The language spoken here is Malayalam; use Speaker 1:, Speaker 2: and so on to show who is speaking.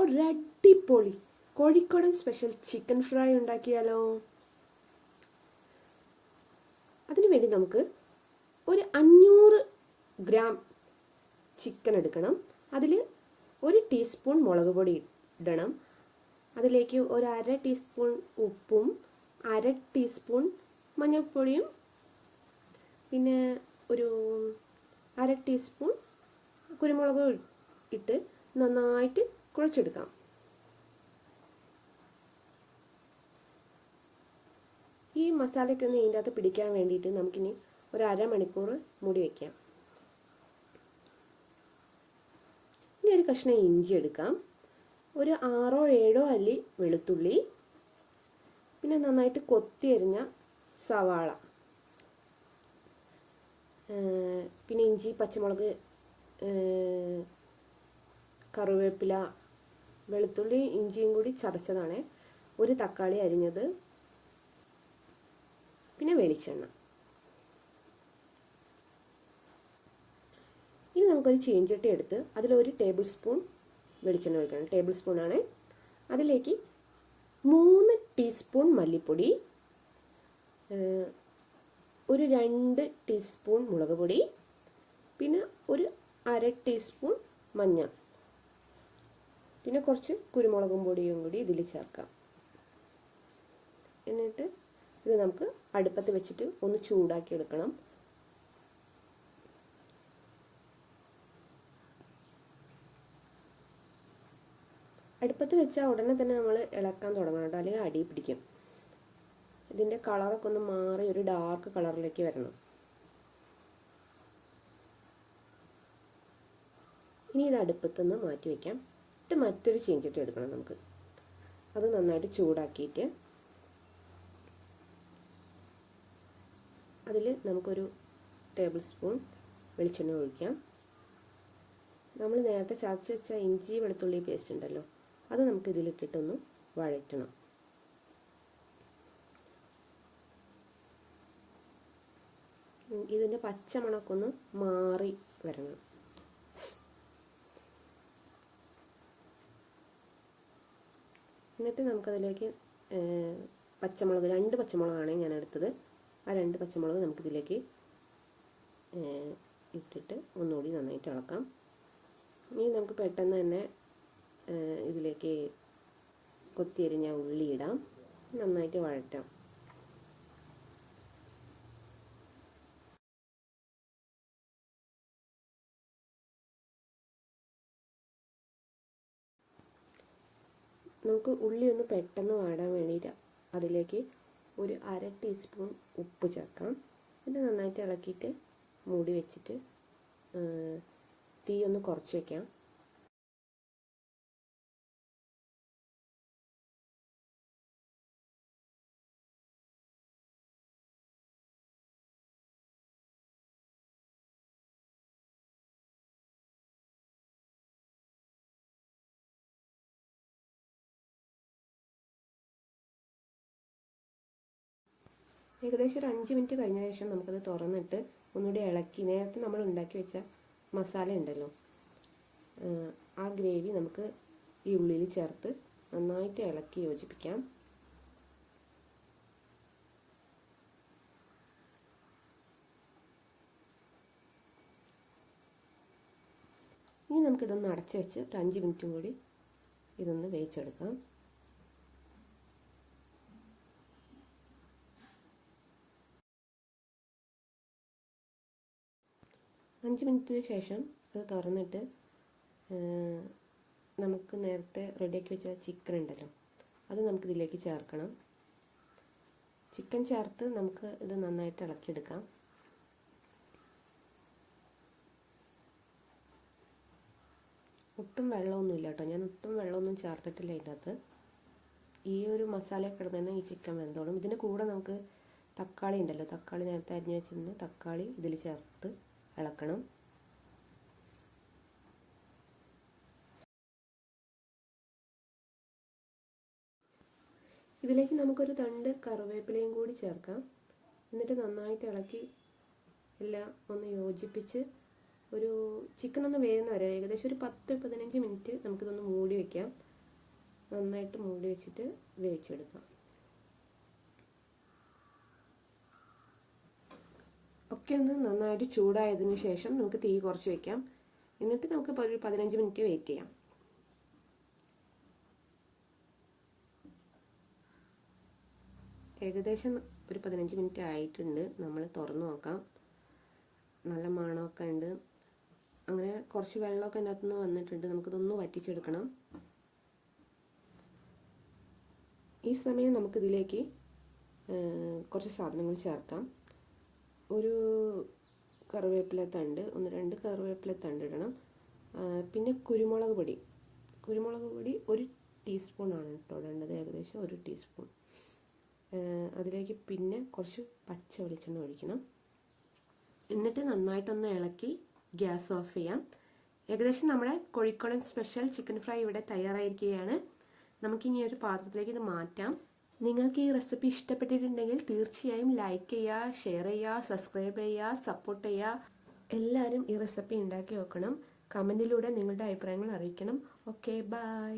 Speaker 1: ഒരു അടിപൊളി കോഴിക്കോടൻ സ്പെഷ്യൽ ചിക്കൻ ഫ്രൈ ഉണ്ടാക്കിയാലോ? അതിനുവേണ്ടി നമുക്ക് ഒരു 500 ഗ്രാം ചിക്കൻ എടുക്കണം. അതിൽ 1 ടീസ്പൂൺ മുളക് പൊടി ഇടണം. അതിലേക്ക് ഒരു 1/2 ടീസ്പൂൺ ഉപ്പും 1/2 ടീസ്പൂൺ മഞ്ഞൾപ്പൊടിയും പിന്നെ ഒരു 1/2 ടീസ്പൂൺ കുരുമുളക് ഇട്ട് നന്നായിട്ട് കുഴച്ചെടുക്കാം. ഈ മസാലയ്ക്കൊന്ന് ഇതിൻ്റെ അകത്ത് പിടിക്കാൻ വേണ്ടിയിട്ട് നമുക്കിനി ഒരു 1/2 മണിക്കൂർ മൂടി വയ്ക്കാം. ഇനി ഒരു കഷ്ണം ഇഞ്ചി എടുക്കാം, ഒരു 6-7 അല്ലി വെളുത്തുള്ളി, പിന്നെ നന്നായിട്ട് കൊത്തി അരിഞ്ഞ സവാള, പിന്നെ ഇഞ്ചി, പച്ചമുളക്, കറിവേപ്പില, വെളുത്തുള്ളി ഇഞ്ചിയും കൂടി ചതച്ചതാണ്, ഒരു തക്കാളി അരിഞ്ഞത്, പിന്നെ വെളിച്ചെണ്ണ. ഇനി നമുക്കൊരു ചീഞ്ചട്ടി എടുത്ത് അതിലൊരു ടേബിൾ സ്പൂൺ വെളിച്ചെണ്ണ ഒഴിക്കണം. ടേബിൾ സ്പൂണാണ്. അതിലേക്ക് 3 ടീസ്പൂൺ മല്ലിപ്പൊടി, ഒരു 2 ടീസ്പൂൺ മുളക് പൊടി, പിന്നെ ഒരു 1/2 ടീസ്പൂൺ മഞ്ഞൾ, പിന്നെ കുറച്ച് കുരുമുളകും പൊടിയും കൂടി ഇതിൽ ചേർക്കാം. എന്നിട്ട് ഇത് നമുക്ക് അടുപ്പത്ത് വെച്ചിട്ട് ഒന്ന് ചൂടാക്കി എടുക്കണം. അടുപ്പത്ത് വെച്ചാൽ ഉടനെ തന്നെ നമ്മൾ ഇളക്കാൻ തുടങ്ങണം കേട്ടോ, അല്ലെങ്കിൽ അടി പിടിക്കും. ഇതിൻ്റെ കളറൊക്കെ ഒന്ന് മാറി ഒരു ഡാർക്ക് കളറിലേക്ക് വരണം. ഇനി ഇത് അടുപ്പത്തുനിന്ന് മാറ്റി വയ്ക്കാം. എന്നിട്ട് മറ്റൊരു ചീഞ്ചട്ടി എടുക്കണം നമുക്ക്. അത് നന്നായിട്ട് ചൂടാക്കിയിട്ട് അതിൽ നമുക്കൊരു ടേബിൾ സ്പൂൺ വെളിച്ചെണ്ണ ഒഴിക്കാം. നമ്മൾ നേരത്തെ ചതച്ച് വെച്ച ഇഞ്ചി വെളുത്തുള്ളി പേസ്റ്റ് ഉണ്ടല്ലോ, അത് നമുക്ക് ഇതിലിട്ടിട്ടൊന്ന് വഴറ്റണം. ഇതിൻ്റെ പച്ചമണക്കൊന്ന് മാറി വരണം. എന്നിട്ട് നമുക്കതിലേക്ക് പച്ചമുളക്, 2 പച്ചമുളകാണ് ഞാൻ എടുത്തത്. ആ 2 പച്ചമുളക് നമുക്കിതിലേക്ക് ഇട്ടിട്ട് ഒന്നുകൂടി നന്നായിട്ട് ഇളക്കാം. ഇനി നമുക്ക് പെട്ടെന്ന് തന്നെ ഇതിലേക്ക് കൊത്തിയരിഞ്ഞ ഉള്ളി ഇടാം, നന്നായിട്ട് വഴറ്റാം. നമുക്ക് ഉള്ളി ഒന്ന് പെട്ടെന്ന് വാടാൻ വേണ്ടിയിട്ട് അതിലേക്ക് ഒരു 1/2 ടീസ്പൂൺ ഉപ്പ് ചേർക്കാം. പിന്നെ നന്നായിട്ട് ഇളക്കിയിട്ട് മൂടി വെച്ചിട്ട് തീ ഒന്ന് കുറച്ച് വയ്ക്കാം. ഏകദേശം ഒരു 5 മിനിറ്റ് കഴിഞ്ഞ ശേഷം നമുക്കത് തുറന്നിട്ട് ഒന്നുകൂടി ഇളക്കി നേരത്തെ നമ്മൾ ഉണ്ടാക്കി വെച്ച മസാല ഉണ്ടല്ലോ, ആ ഗ്രേവി നമുക്ക് ഈ ഉള്ളിൽ ചേർത്ത് നന്നായിട്ട് ഇളക്കി യോജിപ്പിക്കാം. ഇനി നമുക്കിതൊന്ന് അടച്ച് വെച്ച് ഒരു 5 മിനിറ്റും കൂടി ഇതൊന്ന് വേവിച്ചെടുക്കാം. 5 മിനിറ്റിന് ശേഷം അത് തുറന്നിട്ട് നമുക്ക് നേരത്തെ റെഡിയാക്കി വെച്ച ചിക്കൻ ഉണ്ടല്ലോ, അത് നമുക്കിതിലേക്ക് ചേർക്കണം. ചിക്കൻ ചേർത്ത് നമുക്ക് ഇത് നന്നായിട്ട് ഇളക്കിയെടുക്കാം. ഒട്ടും വെള്ളമൊന്നുമില്ല കേട്ടോ, ഞാൻ ഒട്ടും വെള്ളമൊന്നും ചേർത്തിട്ടില്ല ഇതിൻ്റെ അകത്ത്. ഈ ഒരു മസാലയൊക്കെ ഇടുന്ന തന്നെ ഈ ചിക്കൻ വെന്തോളും. ഇതിൻ്റെ കൂടെ നമുക്ക് തക്കാളി ഉണ്ടല്ലോ, തക്കാളി നേരത്തെ അരിഞ്ഞ് വെച്ചിരുന്ന തക്കാളി ഇതിൽ ചേർത്ത് ഇളക്കണം. ഇതിലേക്ക് നമുക്കൊരു തണ്ട് കറിവേപ്പിലയും കൂടി ചേർക്കാം. എന്നിട്ട് നന്നായിട്ട് ഇളക്കി എല്ലാം ഒന്ന് യോജിപ്പിച്ച് ഒരു ചിക്കൻ ഒന്ന് വേവുന്ന വരെ ഏകദേശം ഒരു 10-15 മിനിറ്റ് നമുക്കിതൊന്ന് മൂടി വയ്ക്കാം. നന്നായിട്ട് മൂടി വെച്ചിട്ട് വേവിച്ചെടുക്കാം. ഒക്കെ ഒന്ന് നന്നായിട്ട് ചൂടായതിനു ശേഷം നമുക്ക് തീ കുറച്ച് വയ്ക്കാം. എന്നിട്ട് നമുക്ക് ഒരു 15 മിനിറ്റ് വെയിറ്റ് ചെയ്യാം. ഏകദേശം ഒരു 15 മിനിറ്റ് ആയിട്ടുണ്ട്. നമ്മൾ തുറന്നു നോക്കാം. നല്ല മണമൊക്കെ ഉണ്ട്. അങ്ങനെ കുറച്ച് വെള്ളമൊക്കെ അതിനകത്ത് നിന്ന് വന്നിട്ടുണ്ട്. നമുക്കിതൊന്ന് വറ്റിച്ചെടുക്കണം. ഈ സമയം നമുക്കിതിലേക്ക് കുറച്ച് സാധനങ്ങൾ ചേർക്കാം. ഒരു കറിവേപ്പില തണ്ട്, 1-2 കറിവേപ്പില തണ്ട് ഇടണം. പിന്നെ കുരുമുളക് പൊടി 1 ടീസ്പൂണാണ് കേട്ടോ ഇടേണ്ടത്, ഏകദേശം 1 ടീസ്പൂൺ. അതിലേക്ക് പിന്നെ കുറച്ച് പച്ച വെളിച്ചെണ്ണ ഒഴിക്കണം. എന്നിട്ട് നന്നായിട്ടൊന്ന് ഇളക്കി ഗ്യാസ് ഓഫ് ചെയ്യാം. ഏകദേശം നമ്മുടെ കോഴിക്കോടൻ സ്പെഷ്യൽ ചിക്കൻ ഫ്രൈ ഇവിടെ തയ്യാറായിരിക്കുകയാണ്. നമുക്കിനി ഒരു പാത്രത്തിലേക്ക് ഇത് മാറ്റാം. നിങ്ങൾക്ക് ഈ റെസിപ്പി ഇഷ്ടപ്പെട്ടിട്ടുണ്ടെങ്കിൽ തീർച്ചയായും ലൈക്ക് ചെയ്യുക, ഷെയർ ചെയ്യുക, സബ്സ്ക്രൈബ് ചെയ്യുക, സപ്പോർട്ട് ചെയ്യുക. എല്ലാവരും ഈ റെസിപ്പി ഉണ്ടാക്കി നോക്കണം. കമൻറ്റിലൂടെ നിങ്ങളുടെ അഭിപ്രായങ്ങൾ അറിയിക്കണം. Okay, by.